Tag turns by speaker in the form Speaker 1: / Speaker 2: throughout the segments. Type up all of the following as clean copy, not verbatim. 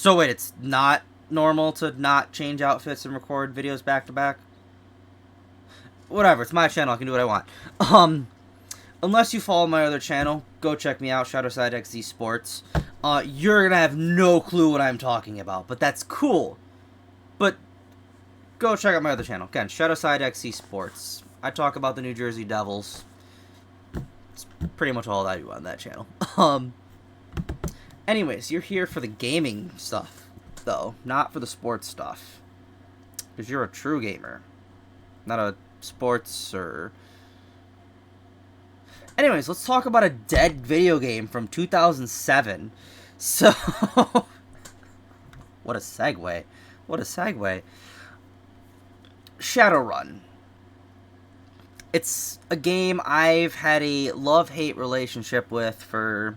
Speaker 1: So wait, it's not normal to not change outfits and record videos back to back? Whatever, it's my channel, I can do what I want. Unless you follow my other channel, go check me out, Shadowside XZ Sports. You're gonna have no clue what I'm talking about, but that's cool. But go check out my other channel. Again, Shadowside XZ Sports. I talk about the New Jersey Devils. It's pretty much all I do on that channel. Anyways, you're here for the gaming stuff, though, not for the sports stuff. Because you're a true gamer. Not a sports or... Anyways, let's talk about a dead video game from 2007. So... What a segue. What a segue. Shadowrun. It's a game I've had a love-hate relationship with for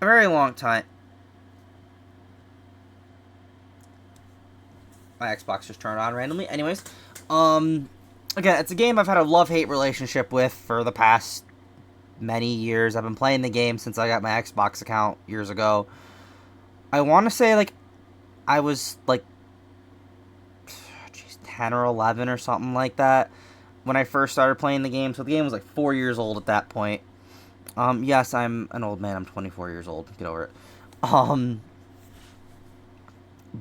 Speaker 1: a very long time. My Xbox just turned on randomly. Anyways, again, it's a game I've had a love-hate relationship with for the past many years. I've been playing the game since I got my Xbox account years ago. I want to say, like, I was, like, 10 or 11 or something like that when I first started playing the game. So the game was, like, 4 years old at that point. Yes, I'm an old man. I'm 24 years old. Get over it.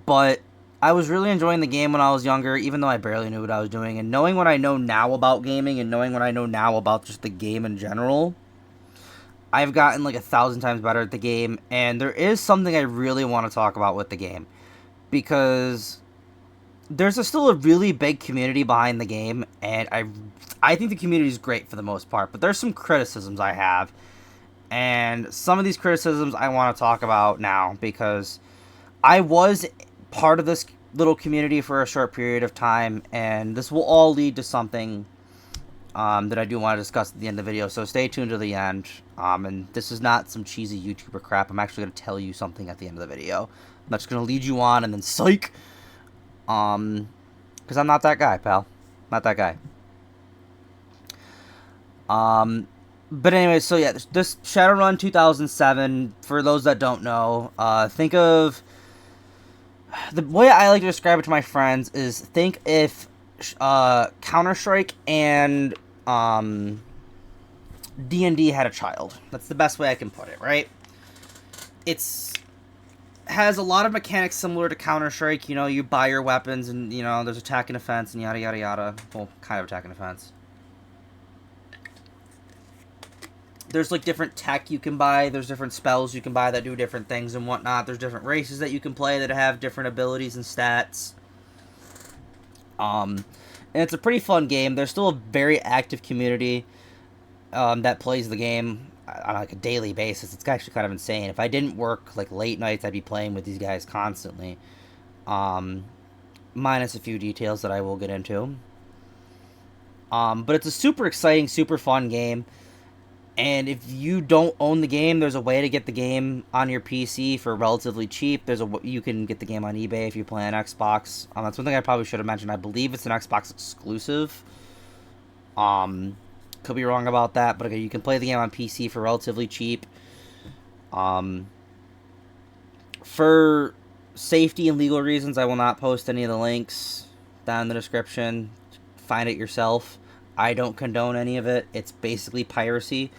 Speaker 1: But I was really enjoying the game when I was younger, even though I barely knew what I was doing. And knowing what I know now about gaming and knowing what I know now about just the game in general, I've gotten like 1,000 times better at the game. And there is something I really want to talk about with the game, because there's still a really big community behind the game, and I think the community is great for the most part, but there's some criticisms I have, and some of these criticisms I want to talk about now, because I was part of this little community for a short period of time, and this will all lead to something that I do want to discuss at the end of the video, so stay tuned to the end. And this is not some cheesy YouTuber crap. I'm actually going to tell you something at the end of the video. I'm not just going to lead you on and then psych. Because I'm not that guy, pal. Not that guy. But anyway, so yeah, this Shadowrun 2007, for those that don't know, think of... The way I like to describe it to my friends is, think if Counter-Strike and D&D had a child. That's the best way I can put it, right? It's has a lot of mechanics similar to Counter-Strike. You know, you buy your weapons and, you know, there's attack and defense and yada yada yada. Well, kind of attack and defense. There's, like, different tech you can buy. There's different spells you can buy that do different things and whatnot. There's different races that you can play that have different abilities and stats. And it's a pretty fun game. There's still a very active community that plays the game on, like, a daily basis. It's actually kind of insane. If I didn't work, like, late nights, I'd be playing with these guys constantly. Minus a few details that I will get into. But it's a super exciting, super fun game. And if you don't own the game, there's a way to get the game on your PC for relatively cheap. You can get the game on eBay if you play on Xbox. That's one thing I probably should have mentioned. I believe it's an Xbox exclusive. Could be wrong about that, but okay, you can play the game on PC for relatively cheap. For safety and legal reasons, I will not post any of the links down in the description. Find it yourself. I don't condone any of it. It's basically piracy.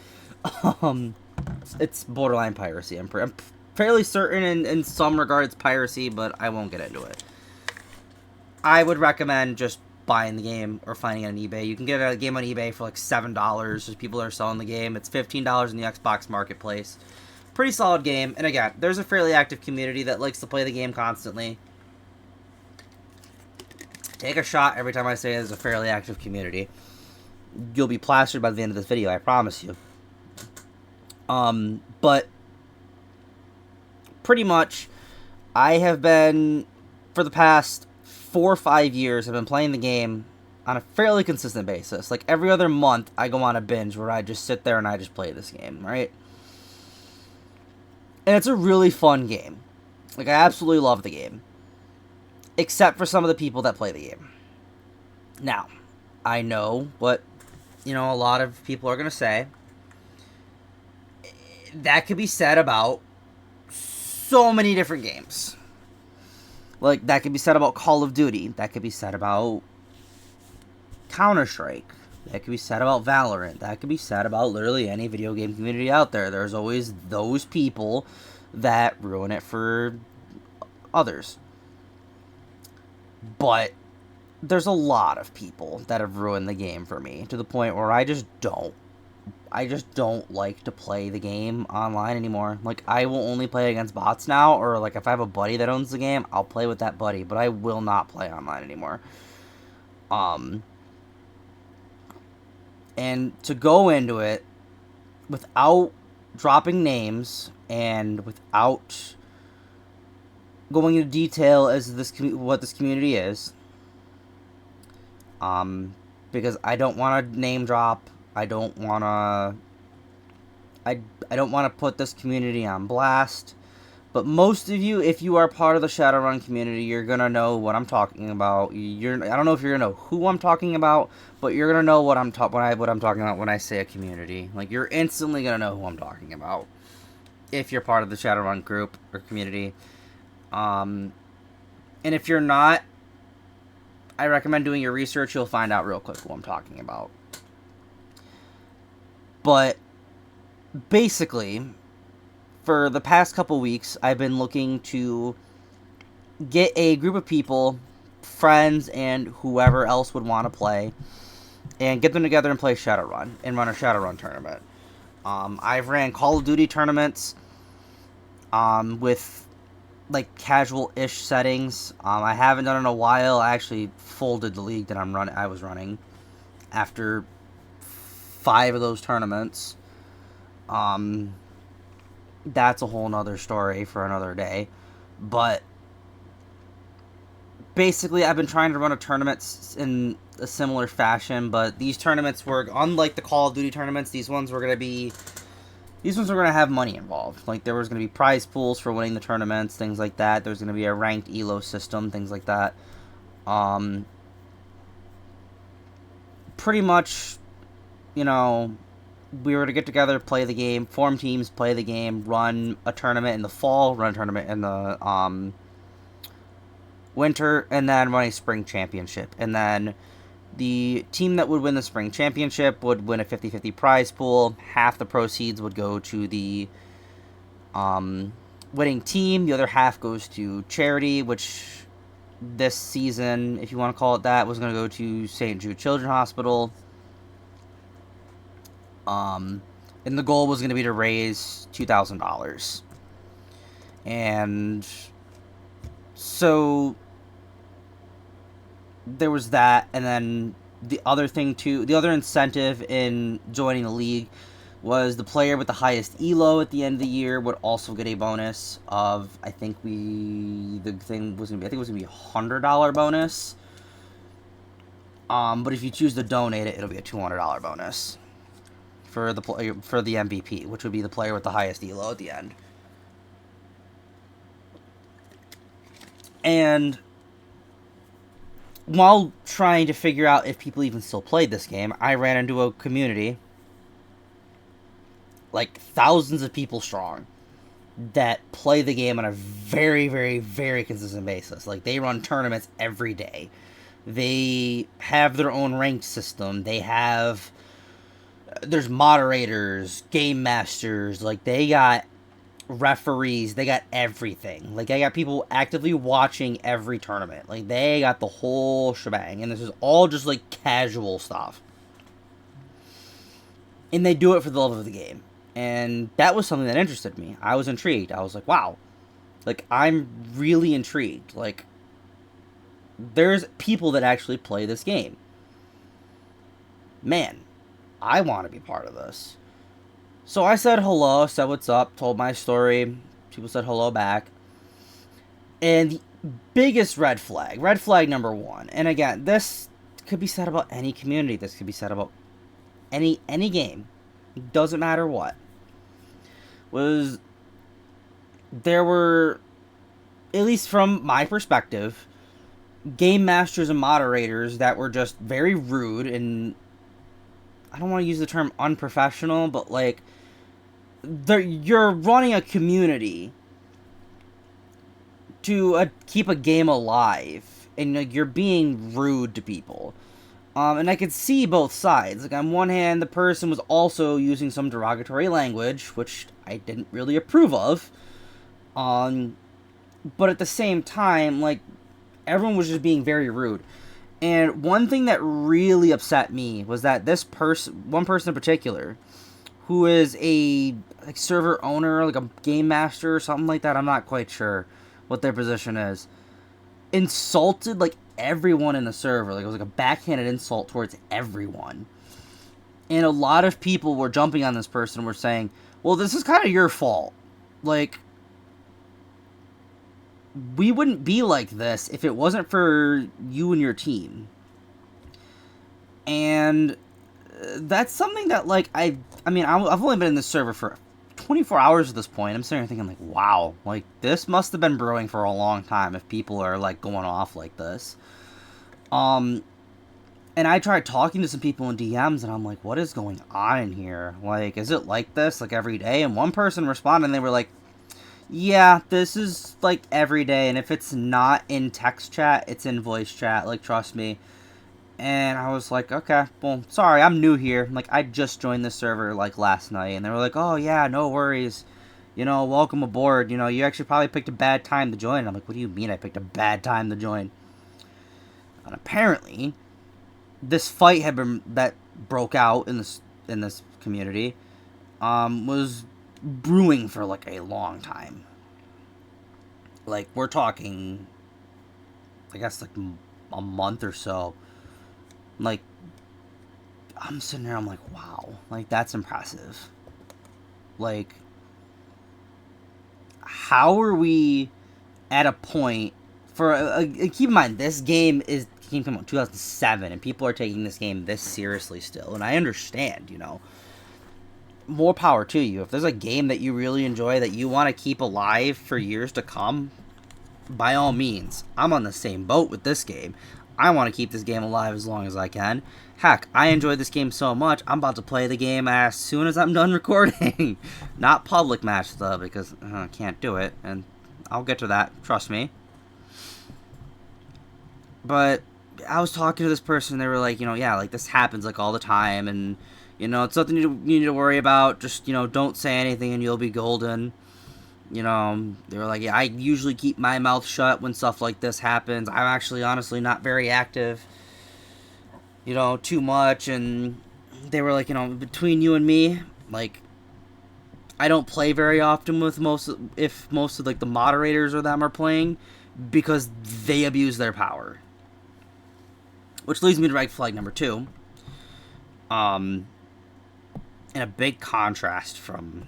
Speaker 1: It's borderline piracy. I'm fairly certain in some regards piracy, but I won't get into it. I would recommend just buying the game or finding it on eBay. You can get a game on eBay for like $7. There's people that are selling the game. It's $15 in the Xbox marketplace. Pretty solid game. And again, there's a fairly active community that likes to play the game constantly. Take a shot every time I say there's a fairly active community. You'll be plastered by the end of this video, I promise you. But pretty much, I have been, for the past 4 or 5 years, I've been playing the game on a fairly consistent basis. Like, every other month, I go on a binge where I just sit there and I just play this game, right? And it's a really fun game. Like, I absolutely love the game. Except for some of the people that play the game. Now, I know what, you know, a lot of people are going to say. That could be said about so many different games. Like, that could be said about Call of Duty. That could be said about Counter-Strike. That could be said about Valorant. That could be said about literally any video game community out there. There's always those people that ruin it for others. But there's a lot of people that have ruined the game for me, to the point where I just don't like to play the game online anymore. Like, I will only play against bots now, or like if I have a buddy that owns the game, I'll play with that buddy, but I will not play online anymore. And to go into it without dropping names and without going into detail as what this community is, because I don't want to name drop. I don't want to put this community on blast. But most of you, if you are part of the Shadowrun community, you're going to know what I'm talking about. I don't know if you're going to know who I'm talking about, but you're going to know what I'm talking about when I say a community. Like, you're instantly going to know who I'm talking about if you're part of the Shadowrun group or community. And if you're not, I recommend doing your research. You'll find out real quick who I'm talking about. But basically, for the past couple weeks, I've been looking to get a group of people, friends, and whoever else would want to play, and get them together and play Shadowrun, and run a Shadowrun tournament. I've ran Call of Duty tournaments with like casual-ish settings. I haven't done it in a while. I actually folded the league that I was running after 5 of those tournaments. That's a whole nother story for another day. But basically, I've been trying to run a tournament in a similar fashion, but these tournaments were, unlike the Call of Duty tournaments, these ones were going to have money involved. Like, there was going to be prize pools for winning the tournaments, things like that. There's going to be a ranked elo system, things like that. Pretty much, you know, we were to get together, play the game, form teams, play the game, run a tournament in the fall, run a tournament in the winter, and then run a spring championship. And then the team that would win the spring championship would win a 50-50 prize pool. Half the proceeds would go to the winning team. The other half goes to charity, which this season, if you want to call it that, was going to go to St. Jude Children's Hospital. And the goal was going to be to raise $2,000. And so there was that, and then the other incentive in joining the league was the player with the highest elo at the end of the year would also get a bonus of, I think it was going to be a $100 bonus. But if you choose to donate it, it'll be a $200 bonus for the MVP, which would be the player with the highest elo at the end. And while trying to figure out if people even still played this game, I ran into a community, like thousands of people strong, that play the game on a very, very, very consistent basis. Like, they run tournaments every day. They have their own ranked system. There's moderators, game masters, like, they got referees, they got everything. Like, they got people actively watching every tournament. Like, they got the whole shebang, and this is all just, like, casual stuff. And they do it for the love of the game. And that was something that interested me. I was intrigued. I was like, wow. Like, I'm really intrigued. Like, there's people that actually play this game. Man, I want to be part of this. So I said hello, said what's up, told my story. People said hello back. And the biggest red flag number 1, and again, this could be said about any community, this could be said about any game, doesn't matter what, was there were, at least from my perspective, game masters and moderators that were just very rude, and I don't want to use the term unprofessional, but like, you're running a community to keep a game alive, and like, you're being rude to people. And I could see both sides. Like, on one hand, the person was also using some derogatory language, which I didn't really approve of. But at the same time, like, everyone was just being very rude. And one thing that really upset me was that one person in particular, who is a like server owner, like a game master or something like that, I'm not quite sure what their position is, insulted like everyone in the server. Like, it was like a backhanded insult towards everyone. And a lot of people were jumping on this person and were saying, well, this is kind of your fault. Like, we wouldn't be like this if it wasn't for you and your team. And that's something that, like, I've only been in this server for 24 hours at this point. I'm sitting here thinking, like, wow, like, this must have been brewing for a long time if people are, like, going off like this. And I tried talking to some people in DMs, and I'm like, what is going on in here? Like, is it like this, like, every day? And one person responded, and they were like, yeah, this is, like, every day, and if it's not in text chat, it's in voice chat, like, trust me. And I was like, okay, well, sorry, I'm new here. Like, I just joined the server, like, last night, and they were like, oh, yeah, no worries. You know, welcome aboard. You know, you actually probably picked a bad time to join. I'm like, what do you mean I picked a bad time to join? And apparently, this fight that broke out in this community, was brewing for like a long time. Like, we're talking, I guess, like a month or so. Like, I'm sitting there, I'm like, wow, like, that's impressive. Like, how are we at a point for keep in mind, this game came out in 2007, and people are taking this game this seriously still, and I understand, you know. More power to you. If there's a game that you really enjoy that you want to keep alive for years to come, by all means. I'm on the same boat with this game. I want to keep this game alive as long as I can. Heck, I enjoyed this game so much, I'm about to play the game as soon as I'm done recording. Not public match, though, because I can't do it, and I'll get to that, trust me. But I was talking to this person, they were like, you know, yeah, like, this happens, like, all the time, and you know, it's nothing you need to worry about. Just, you know, don't say anything and you'll be golden. You know, they were like, yeah, I usually keep my mouth shut when stuff like this happens. I'm actually, honestly, not very active, you know, too much. And they were like, you know, between you and me, like, I don't play very often with most of, like, the moderators or them are playing because they abuse their power. Which leads me to red flag number 2. In a big contrast from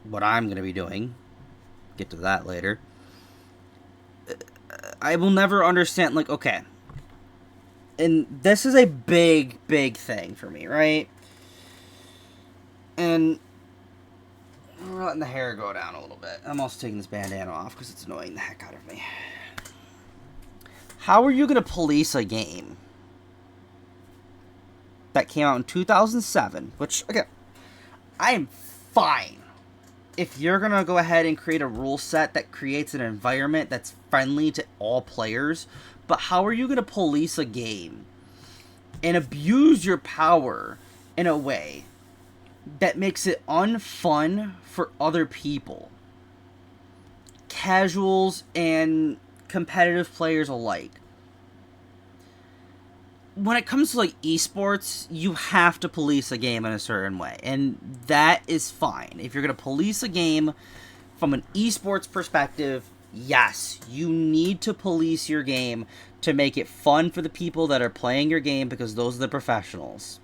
Speaker 1: what I'm going to be doing, get to that later, I will never understand, like, okay, and this is a big, big thing for me, right? And we're letting the hair go down a little bit. I'm also taking this bandana off because it's annoying the heck out of me. How are you going to police a game that came out in 2007, which, again, I am fine if you're going to go ahead and create a rule set that creates an environment that's friendly to all players, but how are you going to police a game and abuse your power in a way that makes it unfun for other people? Casuals and competitive players alike. When it comes to, like, esports, you have to police a game in a certain way, and that is fine. If you're going to police a game from an esports perspective, yes, you need to police your game to make it fun for the people that are playing your game, because those are the professionals.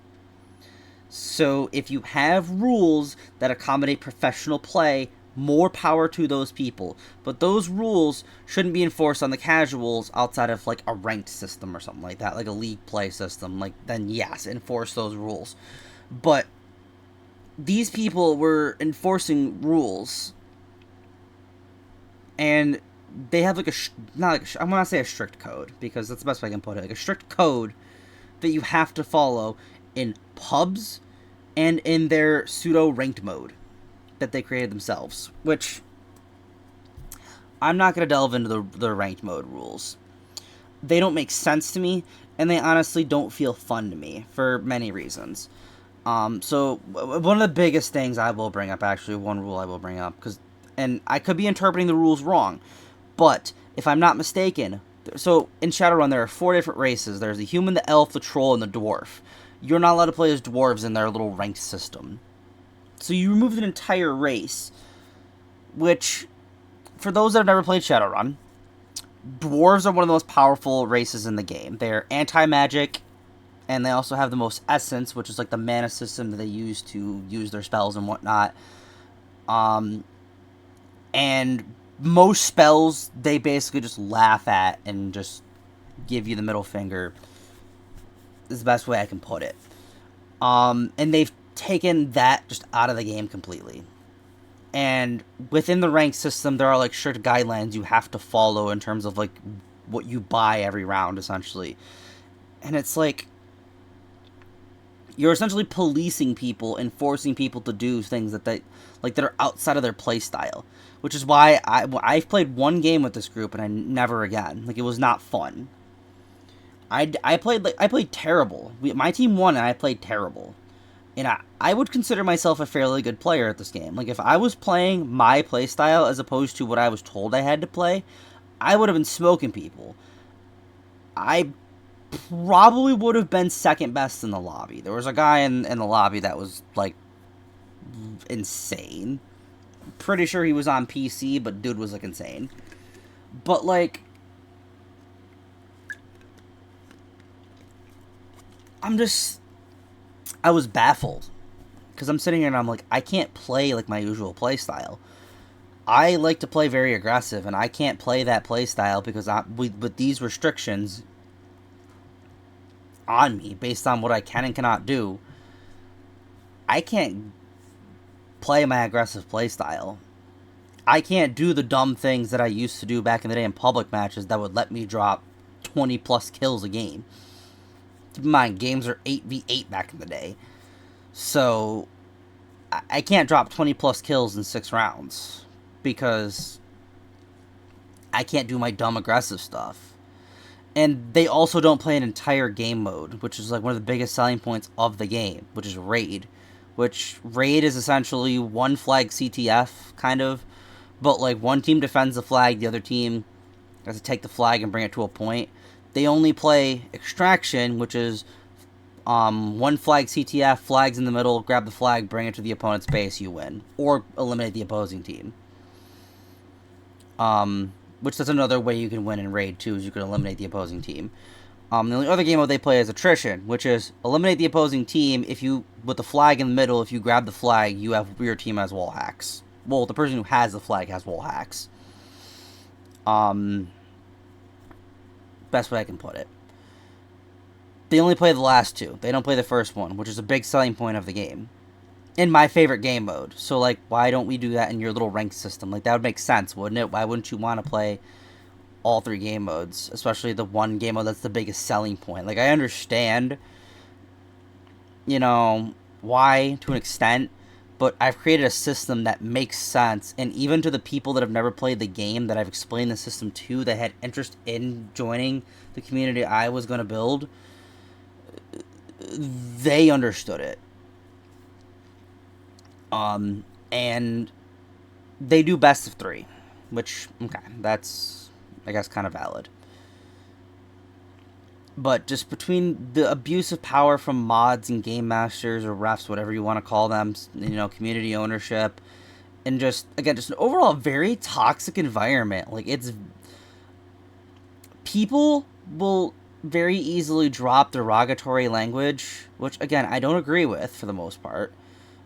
Speaker 1: So if you have rules that accommodate professional play, more power to those people. But those rules shouldn't be enforced on the casuals outside of, like, a ranked system or something like that, like a league play system. Like, then yes, enforce those rules. But these people were enforcing rules, and they have, like, I'm gonna say a strict code, because that's the best way I can put it, like a strict code that you have to follow in pubs and in their pseudo ranked mode that they created themselves, which I'm not going to delve into the ranked mode rules. They don't make sense to me, and they honestly don't feel fun to me for many reasons. So one of the biggest things I will bring up, actually, one rule I will bring up, and I could be interpreting the rules wrong, but if I'm not mistaken, so in Shadowrun there are 4 different races. There's the human, the elf, the troll, and the dwarf. You're not allowed to play as dwarves in their little ranked system. So you removed an entire race, which, for those that have never played Shadowrun, dwarves are one of the most powerful races in the game. They're anti-magic, and they also have the most essence, which is like the mana system that they use to use their spells and whatnot. And most spells, they basically just laugh at and just give you the middle finger. Is the best way I can put it. And they've taken that just out of the game completely. And within the rank system, there are like strict guidelines you have to follow in terms of like what you buy every round, essentially. And it's like, you're essentially policing people and forcing people to do things that that are outside of their play style, which is why I've played one game with this group and I never again. Like, it was not fun. I played terrible. My team won and I played terrible. And I would consider myself a fairly good player at this game. Like, if I was playing my playstyle as opposed to what I was told I had to play, I would have been smoking people. I probably would have been second best in the lobby. There was a guy in the lobby that was, like, insane. I'm pretty sure he was on PC, but dude was, like, insane. But, like, I was baffled. Because I'm sitting here and I'm like, I can't play, like, my usual play style. I like to play very aggressive, and I can't play that play style because with these restrictions on me, based on what I can and cannot do, I can't play my aggressive play style. I can't do the dumb things that I used to do back in the day in public matches that would let me drop 20 plus kills a game. Keep in mind, games are 8v8 back in the day. So, I can't drop 20 plus kills in 6 rounds. Because I can't do my dumb aggressive stuff. And they also don't play an entire game mode, which is like one of the biggest selling points of the game, which is Raid. Which, Raid is essentially one flag CTF, kind of. But, like, one team defends the flag, the other team has to take the flag and bring it to a point. They only play Extraction, which is one flag CTF, flags in the middle, grab the flag, bring it to the opponent's base, you win. Or eliminate the opposing team. Which is another way you can win in Raid, too, is you can eliminate the opposing team. The only other game mode they play is Attrition, which is eliminate the opposing team if you, with the flag in the middle, if you grab the flag, your team has wall hacks. Well, the person who has the flag has wall hacks. Best way I can put it. They only play the last 2. They don't play the first one, which is a big selling point of the game. In my favorite game mode. So, like, why don't we do that in your little rank system? Like, that would make sense, wouldn't it? Why wouldn't you want to play all 3 game modes? Especially the one game mode that's the biggest selling point. Like, I understand, you know, why, to an extent, but I've created a system that makes sense, and even to the people that have never played the game that I've explained the system to, that had interest in joining the community I was going to build, they understood it. And they do best of 3, which, okay, that's, I guess, kind of valid. But just between the abuse of power from mods and game masters or refs, whatever you want to call them, you know, community ownership, and just, again, just an overall very toxic environment. Like, it's, people will very easily drop derogatory language, which, again, I don't agree with for the most part.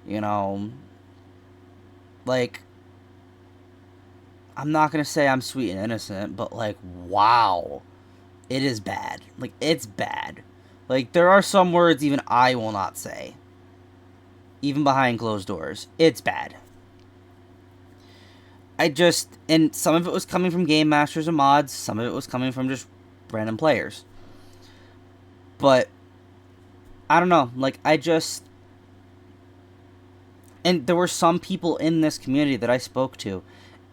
Speaker 1: You know, like, I'm not going to say I'm sweet and innocent, but, like, wow, it is bad. Like, it's bad. Like, there are some words even I will not say. Even behind closed doors. It's bad. And some of it was coming from game masters and mods, some of it was coming from just random players. But, I don't know, like, and there were some people in this community that I spoke to,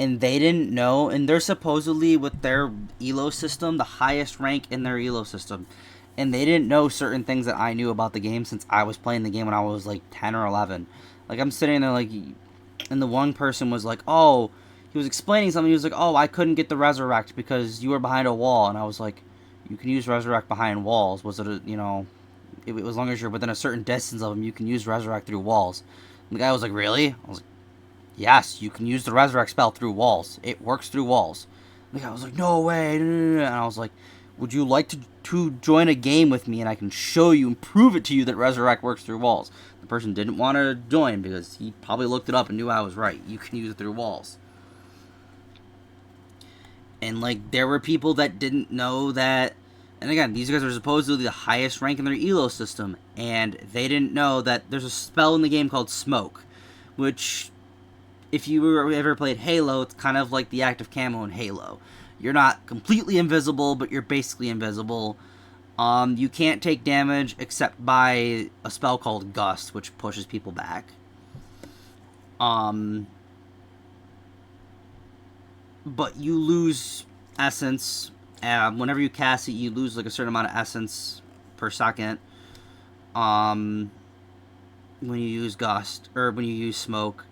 Speaker 1: and they didn't know, and they're supposedly, with their elo system, the highest rank in their elo system, and they didn't know certain things that I knew about the game since I was playing the game when I was like 10 or 11. Like, I'm sitting there like, and the one person was like, oh, he was explaining something, he was like, oh, I couldn't get the resurrect because you were behind a wall, and I was like, you can use resurrect behind walls. Was it a, you know, as long as you're within a certain distance of them, you can use resurrect through walls. And the guy was like, really? I was like, yes, you can use the resurrect spell through walls. It works through walls. And the guy was like, no way. And I was like, would you like to join a game with me and I can show you and prove it to you that resurrect works through walls? The person didn't want to join because he probably looked it up and knew I was right. You can use it through walls. And, like, there were people that didn't know that. And again, these guys are supposedly the highest rank in their elo system, and they didn't know that there's a spell in the game called Smoke, which, if you ever played Halo, it's kind of like the active camo in Halo. You're not completely invisible, but you're basically invisible. You can't take damage except by a spell called Gust, which pushes people back. But you lose essence. Whenever you cast it, you lose like a certain amount of essence per second. When you use Gust, or when you use Smoke.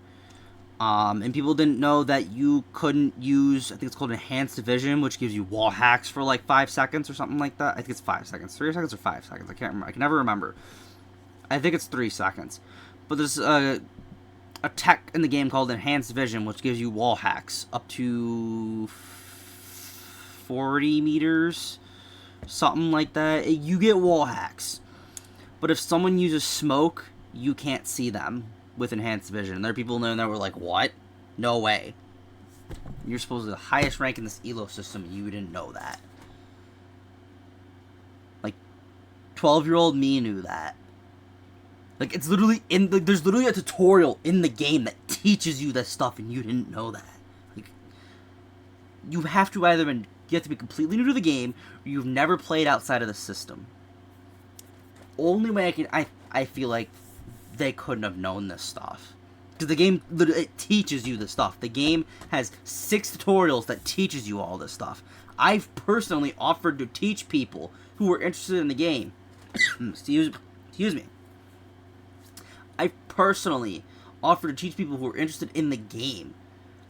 Speaker 1: And people didn't know that you couldn't use, I think it's called Enhanced Vision, which gives you wall hacks for like 5 seconds or something like that. I think it's 5 seconds. 3 seconds or 5 seconds. I can't remember. I can never remember. I think it's 3 seconds. But there's a tech in the game called Enhanced Vision, which gives you wall hacks up to 40 meters, something like that. You get wall hacks. But if someone uses Smoke, you can't see them with Enhanced Vision. There are people in there that were like, what? No way. You're supposed to be the highest rank in this elo system, and you didn't know that. Like, 12-year-old me knew that. Like, it's literally there's literally a tutorial in the game that teaches you this stuff, and you didn't know that. Like, you have to be completely new to the game, or you've never played outside of the system. Only way I feel like they couldn't have known this stuff. Because the game, it teaches you this stuff. The game has 6 tutorials that teaches you all this stuff. I've personally offered to teach people who were interested in the game. Excuse me. I've personally offered to teach people who are interested in the game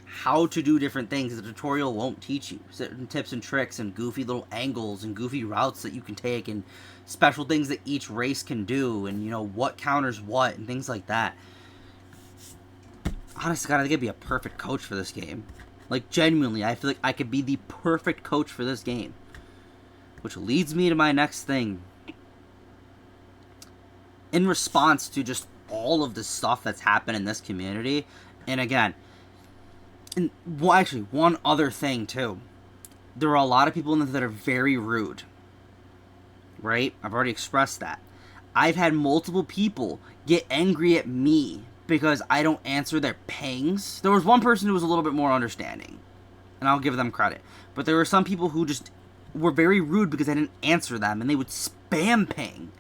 Speaker 1: how to do different things the tutorial won't teach you. Certain tips and tricks and goofy little angles and goofy routes that you can take and special things that each race can do and, you know, what counters what and things like that. Honestly, God, I think I'd be a perfect coach for this game. Like, genuinely, I feel like I could be the perfect coach for this game. Which leads me to my next thing. In response to just all of the stuff that's happened in this community, and again, well, actually, one other thing, too. There are a lot of people in there that are very rude. Right? I've already expressed that. I've had multiple people get angry at me because I don't answer their pings. There was one person who was a little bit more understanding, and I'll give them credit. But there were some people who just were very rude because I didn't answer them, and they would spam ping.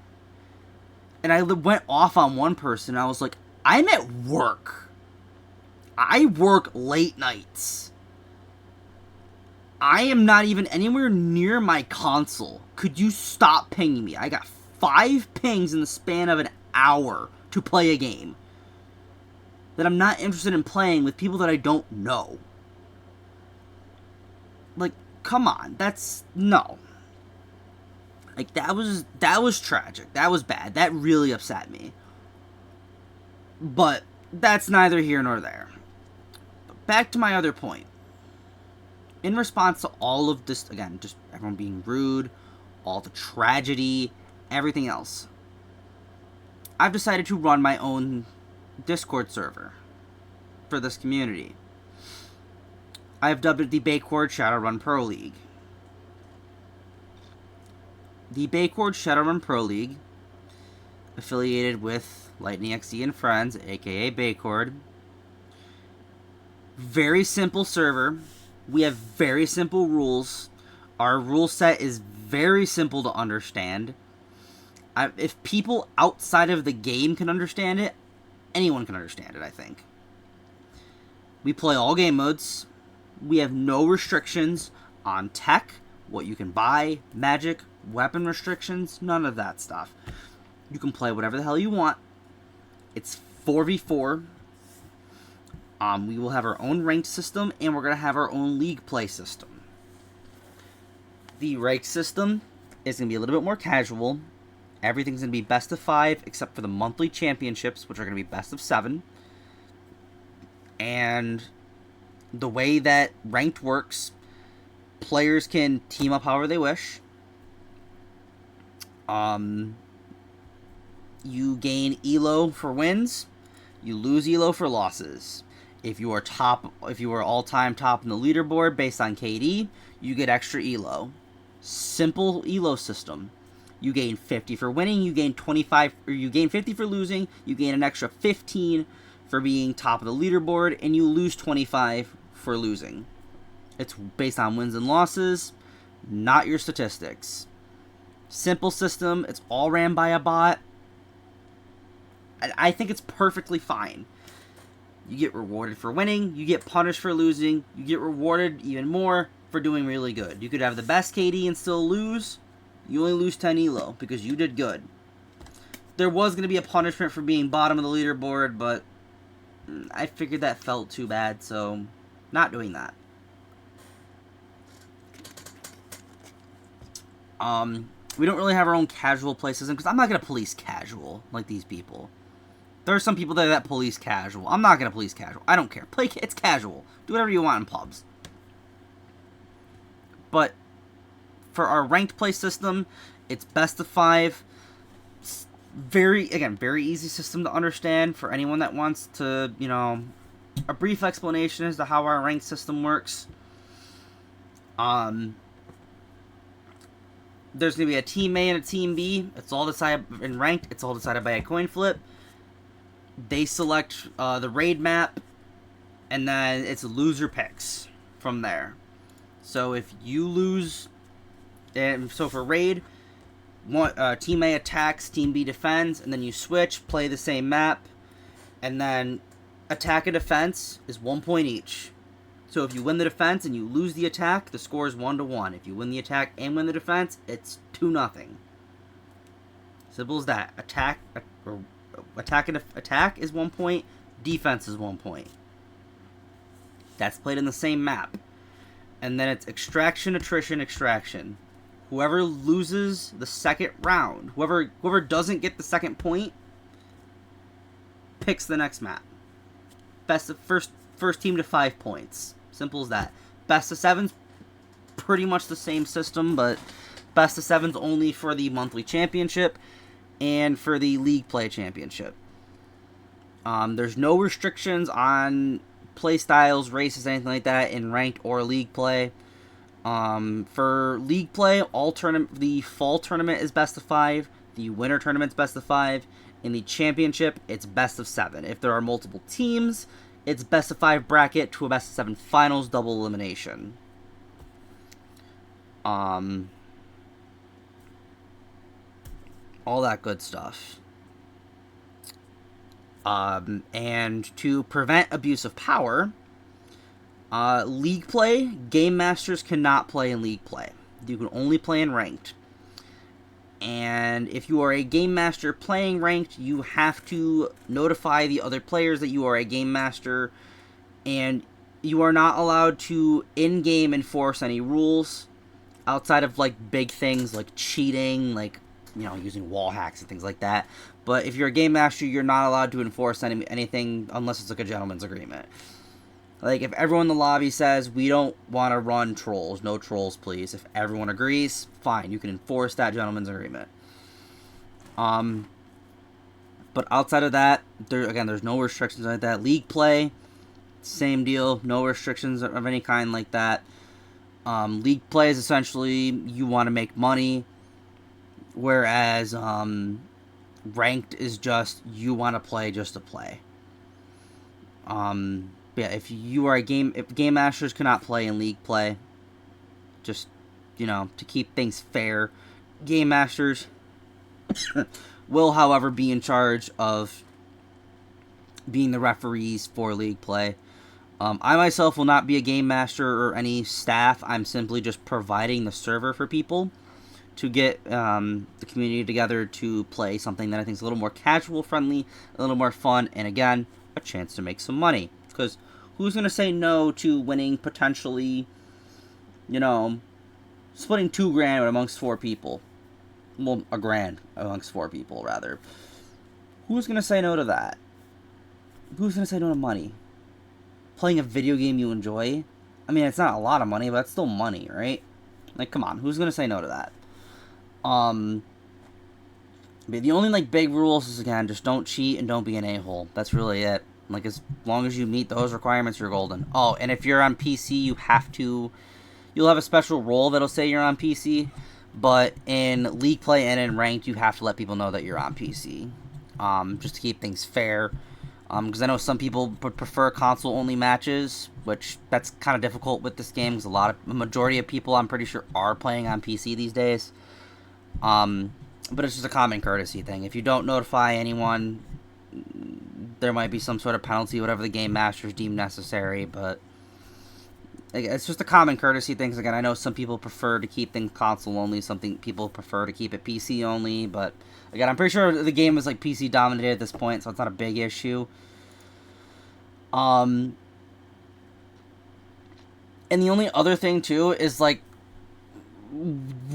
Speaker 1: And I went off on one person, and I was like, I'm at work. I work late nights. I am not even anywhere near my console. Could you stop pinging me? I got 5 pings in the span of an hour to play a game that I'm not interested in playing with people that I don't know. Like, come on. No. Like, that was tragic. That was bad. That really upset me. But that's neither here nor there. But back to my other point. In response to all of this, again, just everyone being rude, all the tragedy, everything else, I've decided to run my own Discord server for this community. I have dubbed it the Baecord Shadowrun Pro League. The Baecord Shadowrun Pro League, affiliated with Lightning XD and Friends, aka Baecord. Very simple server. We have very simple rules. Our rule set is very simple to understand. If people outside of the game can understand it, anyone can understand it, I think. We play all game modes. We have no restrictions on tech, what you can buy, magic, weapon restrictions, none of that stuff. You can play whatever the hell you want. It's 4v4. We will have our own ranked system, and we're going to have our own league play system. The ranked system is going to be a little bit more casual. Everything's going to be best of 5, except for the monthly championships, which are going to be best of 7. And the way that ranked works, players can team up however they wish. You gain elo for wins. You lose elo for losses. If you are all-time top in the leaderboard based on KD, you get extra elo. Simple elo system. You gain 50 for winning, you gain 25, or you gain 50 for losing, you gain an extra 15 for being top of the leaderboard, and you lose 25 for losing. It's based on wins and losses, not your statistics. Simple system, it's all ran by a bot. I think it's perfectly fine. You get rewarded for winning, you get punished for losing, you get rewarded even more for doing really good. You could have the best KD and still lose. You only lose 10 elo because you did good. There was going to be a punishment for being bottom of the leaderboard, but I figured that felt too bad, so not doing that. We don't really have our own casual play system because I'm not going to police casual like these people. There are some people that police casual. I'm not going to police casual. I don't care. It's casual. Do whatever you want in pubs. But for our ranked play system, it's best of 5. Very easy system to understand for anyone that wants to, a brief explanation as to how our ranked system works. There's going to be a Team A and a Team B. It's all decided in ranked. It's all decided by a coin flip. They select the raid map, and then it's loser picks from there. So if you lose, and so for raid, Team A attacks, Team B defends, and then you switch, play the same map, and then attack and defense is 1 point each. So if you win the defense and you lose the attack, the score is 1-1. If you win the attack and win the defense, it's 2-0. Simple as that. Attack is 1 point, defense is 1 point. That's played in the same map. And then it's extraction, attrition, extraction. Whoever loses the second round, whoever doesn't get the second point, picks the next map. Best of first team to 5 points. Simple as that. Best of 7's pretty much the same system, but best of 7's only for the monthly championship and for the league play championship. There's no restrictions on play styles, races, anything like that in ranked or league play. For league play, the fall tournament is best of 5, the winter tournament's best of 5, in the championship, it's best of 7. If there are multiple teams, it's best of 5 bracket to a best of 7 finals double elimination. All that good stuff. And to prevent abuse of power, league play, game masters cannot play in league play. You can only play in ranked. And if you are a game master playing ranked, you have to notify the other players that you are a game master, and you are not allowed to in-game enforce any rules outside of like big things like cheating, like using wall hacks and things like that. But if you're a game master, you're not allowed to enforce anything unless it's like a gentleman's agreement. Like, if everyone in the lobby says, we don't want to run trolls, no trolls, please. If everyone agrees, fine, you can enforce that gentleman's agreement. But outside of that, there's no restrictions like that. League play, same deal, no restrictions of any kind like that. League play is essentially, you want to make money, whereas ranked is just, you want to play just to play. Yeah, if game masters cannot play in league play, just, to keep things fair, game masters will, however, be in charge of being the referees for league play. I myself will not be a game master or any staff. I'm simply just providing the server for people to get the community together to play something that I think is a little more casual friendly, a little more fun, and again, a chance to make some money. Because who's going to say no to winning potentially, you know, splitting $2,000 amongst 4 people? Well, $1,000 amongst 4 people, rather. Who's going to say no to that? Who's going to say no to money? Playing a video game you enjoy? I mean, it's not a lot of money, but it's still money, right? Like, come on, who's going to say no to that? But the only, like, big rules is, again, just don't cheat and don't be an a-hole. That's really it. Like, as long as you meet those requirements, you're golden. Oh, and if you're on PC, you'll have a special role that'll say you're on PC, but in League Play and in Ranked, you have to let people know that you're on PC, just to keep things fair, because I know some people would prefer console-only matches, which that's kind of difficult with this game, because a majority of people, I'm pretty sure, are playing on PC these days. But it's just a common courtesy thing. If you don't notify anyone, there might be some sort of penalty, whatever the game masters deem necessary, but it's just a common courtesy thing, because again, I know some people prefer to keep things console only, some people prefer to keep it PC only, but again, I'm pretty sure the game is like PC dominated at this point, so it's not a big issue. And the only other thing too is, like,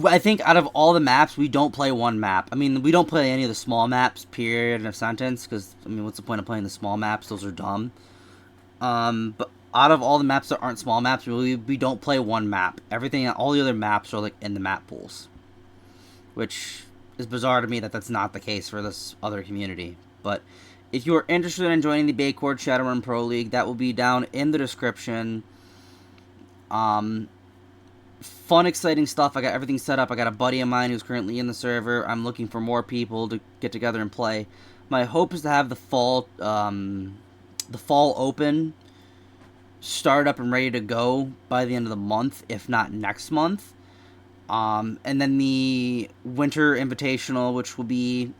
Speaker 1: I think out of all the maps, we don't play one map. I mean, we don't play any of the small maps, period, in a sentence, because, I mean, what's the point of playing the small maps? Those are dumb. But out of all the maps that aren't small maps, we don't play one map. All the other maps are, like, in the map pools. Which is bizarre to me that that's not the case for this other community. But if you are interested in joining the Baecord Shadowrun Pro League, that will be down in the description. Fun, exciting stuff. I got everything set up. I got a buddy of mine who's currently in the server. I'm looking for more people to get together and play. My hope is to have the fall open start up and ready to go by the end of the month, if not next month. And then the winter invitational, which will be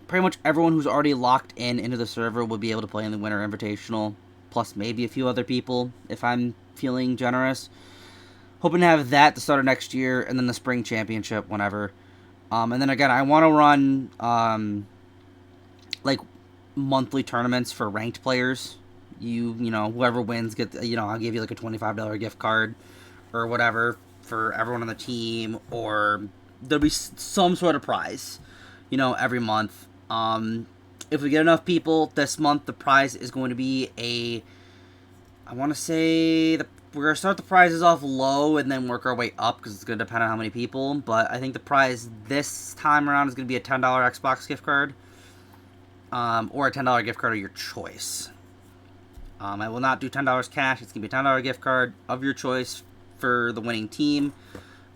Speaker 1: pretty much everyone who's already locked into the server will be able to play in the winter invitational, plus maybe a few other people if I'm feeling generous. Hoping to have that to start of next year, and then the spring championship whenever. And then again, I want to run like monthly tournaments for ranked players. You know, whoever wins I'll give you like a $25 gift card or whatever for everyone on the team, or there'll be some sort of prize, every month. If we get enough people this month, the prize is going to be we're going to start the prizes off low and then work our way up, because it's going to depend on how many people. But I think the prize this time around is going to be a $10 Xbox gift card, or a $10 gift card of your choice. I will not do $10 cash. It's going to be a $10 gift card of your choice for the winning team.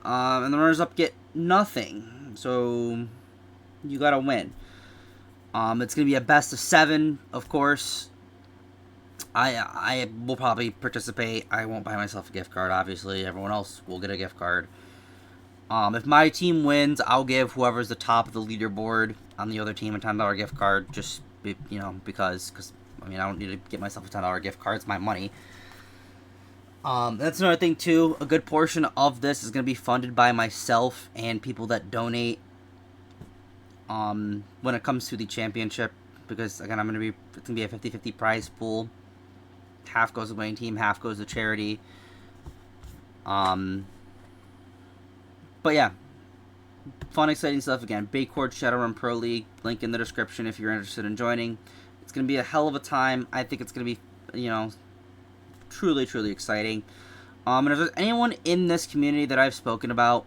Speaker 1: And the runners-up get nothing. So you got to win. It's going to be a best of 7, of course. I will probably participate. I won't buy myself a gift card, obviously. Everyone else will get a gift card. If my team wins, I'll give whoever's the top of the leaderboard on the other team a $10 gift card, just, because, I don't need to get myself a $10 gift card. It's my money. That's another thing, too. A good portion of this is going to be funded by myself and people that donate when it comes to the championship, because, again, it's going to be a 50-50 prize pool. Half goes to the winning team, half goes to charity. But yeah, fun, exciting stuff. Again, Baecord Shadowrun Pro League, link in the description if you're interested in joining. It's going to be a hell of a time. I think it's going to be, truly, truly exciting. And if there's anyone in this community that I've spoken about,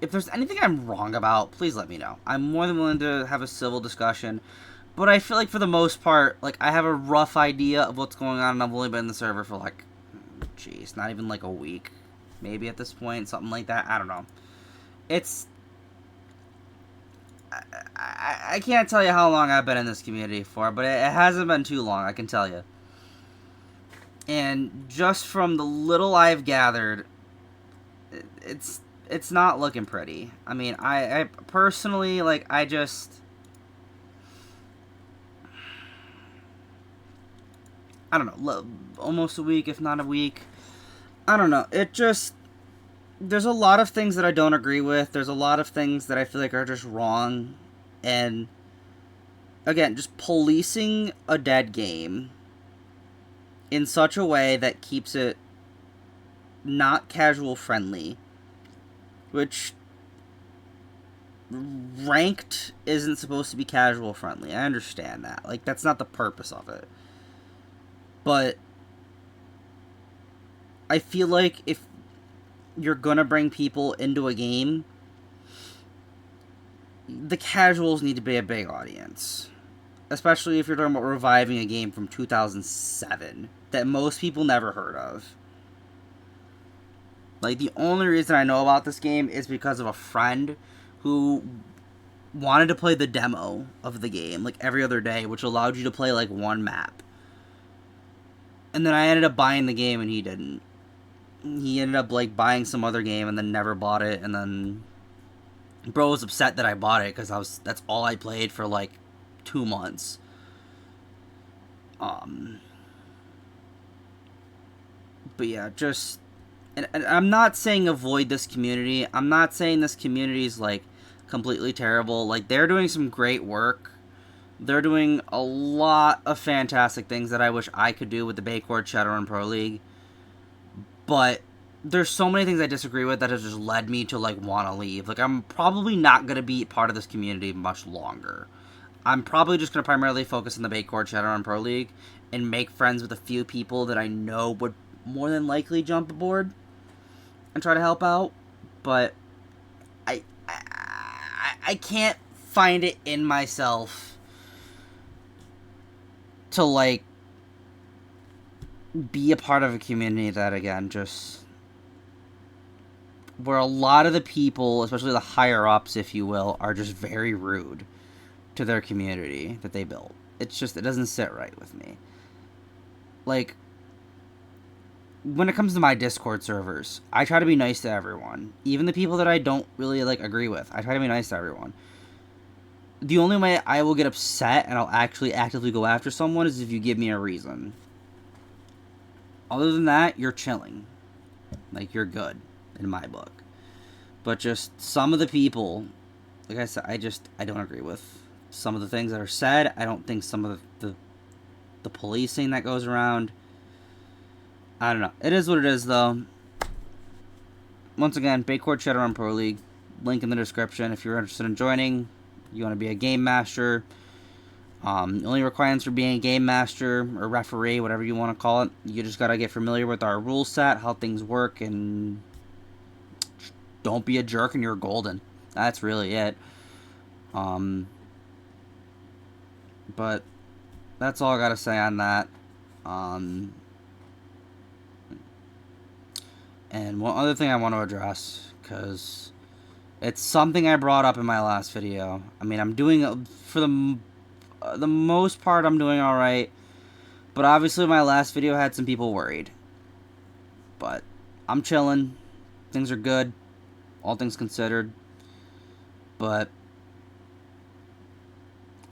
Speaker 1: if there's anything I'm wrong about, please let me know. I'm more than willing to have a civil discussion. But I feel like for the most part, like, I have a rough idea of what's going on, and I've only been in the server for, like, not even, like, a week. Maybe at this point, something like that. I don't know. I can't tell you how long I've been in this community for, but it hasn't been too long, I can tell you. And just from the little I've gathered, it's not looking pretty. I mean, I personally, like, I don't know, almost a week, if not a week. I don't know. It just, there's a lot of things that I don't agree with. There's a lot of things that I feel like are just wrong. And again, just policing a dead game in such a way that keeps it not casual friendly, which ranked isn't supposed to be casual friendly. I understand that. Like, that's not the purpose of it. But I feel like if you're gonna bring people into a game, the casuals need to be a big audience. Especially if you're talking about reviving a game from 2007 that most people never heard of. Like, the only reason I know about this game is because of a friend who wanted to play the demo of the game, like, every other day, which allowed you to play, like, one map. And then I ended up buying the game, and he didn't. He ended up, like, buying some other game and then never bought it, and then bro was upset that I bought it, because that's all I played for, like, 2 months. But yeah, just... And I'm not saying avoid this community. I'm not saying this community is, like, completely terrible. Like, they're doing some great work. They're doing a lot of fantastic things that I wish I could do with the Baecord Shadowrun Pro League. But there's so many things I disagree with that has just led me to, like, want to leave. Like, I'm probably not going to be part of this community much longer. I'm probably just going to primarily focus on the Baecord Shadowrun Pro League and make friends with a few people that I know would more than likely jump aboard and try to help out, but I can't find it in myself to, like, be a part of a community that, again, just where a lot of the people, especially the higher ups, if you will, are just very rude to their community that they built. It's just, it doesn't sit right with me. Like, when it comes to my Discord servers, I try to be nice to everyone. Even the people that I don't really, like, agree with. I try to be nice to everyone. The only way I will get upset and I'll actually actively go after someone is if you give me a reason. Other than that, you're chilling. Like, you're good, in my book. But just some of the people, like I said, I don't agree with some of the things that are said. I don't think some of the policing that goes around. I don't know. It is what it is, though. Once again, Baecord Shadowrun Pro League. Link in the description if you're interested in joining. You want to be a game master. The only requirements for being a game master or referee, whatever you want to call it, you just got to get familiar with our rule set, how things work, and don't be a jerk and you're golden. That's really it. But that's all I got to say on that. And one other thing I want to address, because it's something I brought up in my last video. I mean, I'm doing, for the most part, I'm doing alright. But obviously my last video had some people worried. But I'm chilling. Things are good. All things considered. But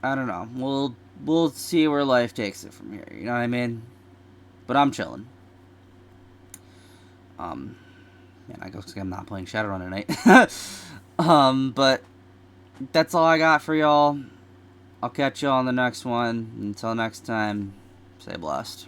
Speaker 1: I don't know. We'll see where life takes it from here. You know what I mean? But I'm chilling. Man, I guess I'm not playing Shadowrun tonight. But that's all I got for y'all. I'll catch y'all on the next one. Until next time, stay blessed.